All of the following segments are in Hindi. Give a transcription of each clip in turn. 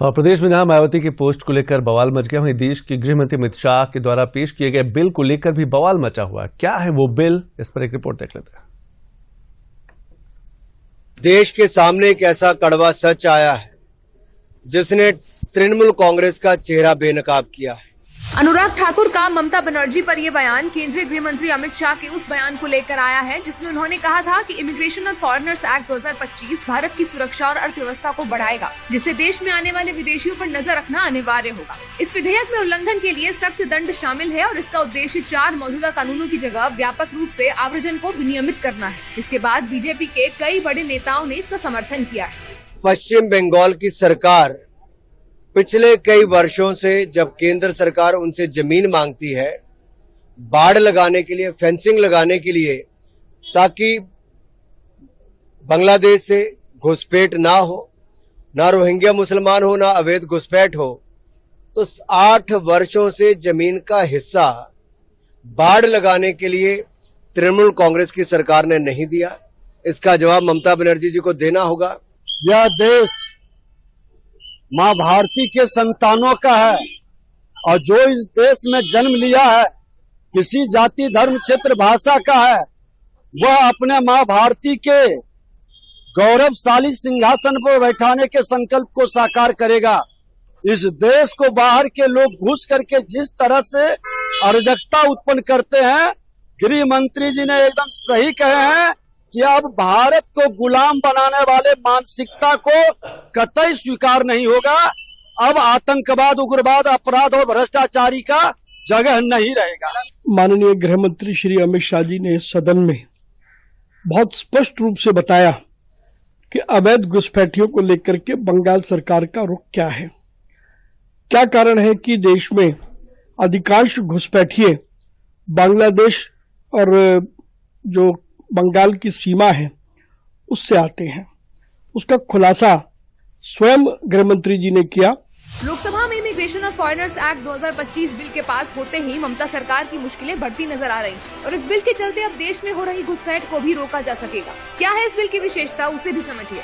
और प्रदेश में जहां मायावती की पोस्ट को लेकर बवाल मच गया, वहीं देश के गृह मंत्री अमित शाह के द्वारा पेश किए गए बिल को लेकर भी बवाल मचा हुआ। क्या है वो बिल, इस पर एक रिपोर्ट देख लेते हैं। देश के सामने एक ऐसा कड़वा सच आया है जिसने तृणमूल कांग्रेस का चेहरा बेनकाब किया है। अनुराग ठाकुर का ममता बनर्जी पर यह बयान केंद्रीय गृह मंत्री अमित शाह के उस बयान को लेकर आया है जिसमें उन्होंने कहा था कि इमिग्रेशन और फॉरेनर्स एक्ट 2025 भारत की सुरक्षा और अर्थव्यवस्था को बढ़ाएगा, जिससे देश में आने वाले विदेशियों पर नजर रखना अनिवार्य होगा। इस विधेयक में उल्लंघन के लिए सख्त दंड शामिल है और इसका उद्देश्य 4 मौजूदा कानूनों की जगह व्यापक रूप से आव्रजन को विनियमित करना है। इसके बाद बीजेपी के कई बड़े नेताओं ने इसका समर्थन किया है। पश्चिम बंगाल की सरकार पिछले कई वर्षों से जब केंद्र सरकार उनसे जमीन मांगती है बाड़ लगाने के लिए, फेंसिंग लगाने के लिए, ताकि बांग्लादेश से घुसपैठ ना हो, ना रोहिंग्या मुसलमान हो, ना अवैध घुसपैठ हो, तो 8 वर्षों से जमीन का हिस्सा बाड़ लगाने के लिए तृणमूल कांग्रेस की सरकार ने नहीं दिया। इसका जवाब ममता बनर्जी जी को देना होगा। यह देश माँ भारती के संतानों का है और जो इस देश में जन्म लिया है, किसी जाति धर्म क्षेत्र भाषा का है, वह अपने माँ भारती के गौरवशाली सिंहासन पर बैठाने के संकल्प को साकार करेगा। इस देश को बाहर के लोग घुस करके जिस तरह से अराजकता उत्पन्न करते हैं, गृह मंत्री जी ने एकदम सही कहे हैं कि अब भारत को गुलाम बनाने वाले मानसिकता को कतई स्वीकार नहीं होगा। अब आतंकवाद, उग्रवाद, अपराध और भ्रष्टाचारी का जगह नहीं रहेगा। माननीय गृह मंत्री श्री अमित शाह जी ने सदन में बहुत स्पष्ट रूप से बताया कि अवैध घुसपैठियों को लेकर के बंगाल सरकार का रुख क्या है। क्या कारण है कि देश में अधिकांश घुसपैठिए बांग्लादेश और जो बंगाल की सीमा है उससे आते हैं। उसका खुलासा स्वयं गृह मंत्री जी ने किया। लोकसभा में इमिग्रेशन और फॉरेनर्स एक्ट 2025 बिल के पास होते ही ममता सरकार की मुश्किलें बढ़ती नजर आ रही और इस बिल के चलते अब देश में हो रही घुसपैठ को भी रोका जा सकेगा। क्या है इस बिल की विशेषता, उसे भी समझिए।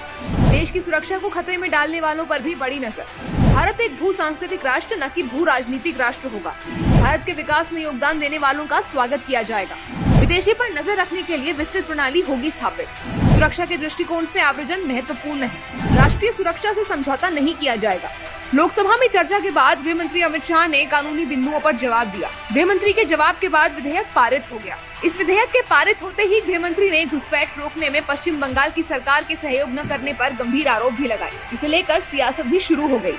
देश की सुरक्षा को खतरे में डालने वालों पर भी बड़ी नजर। भारत एक भू सांस्कृतिक राष्ट्र न कि भू राजनीतिक राष्ट्र होगा। भारत के विकास में योगदान देने वालों का स्वागत किया जाएगा। विदेशी पर नजर रखने के लिए विस्तृत प्रणाली होगी स्थापित। सुरक्षा के दृष्टिकोण से आव्रजन महत्वपूर्ण है। राष्ट्रीय सुरक्षा से समझौता नहीं किया जाएगा। लोकसभा में चर्चा के बाद गृह मंत्री अमित शाह ने कानूनी बिंदुओं पर जवाब दिया। गृह मंत्री के जवाब के बाद विधेयक पारित हो गया। इस विधेयक के पारित होते ही गृह मंत्री ने घुसपैठ रोकने में पश्चिम बंगाल की सरकार के सहयोग न करने पर गंभीर आरोप भी लगाए। इसे लेकर सियासत भी शुरू हो गई।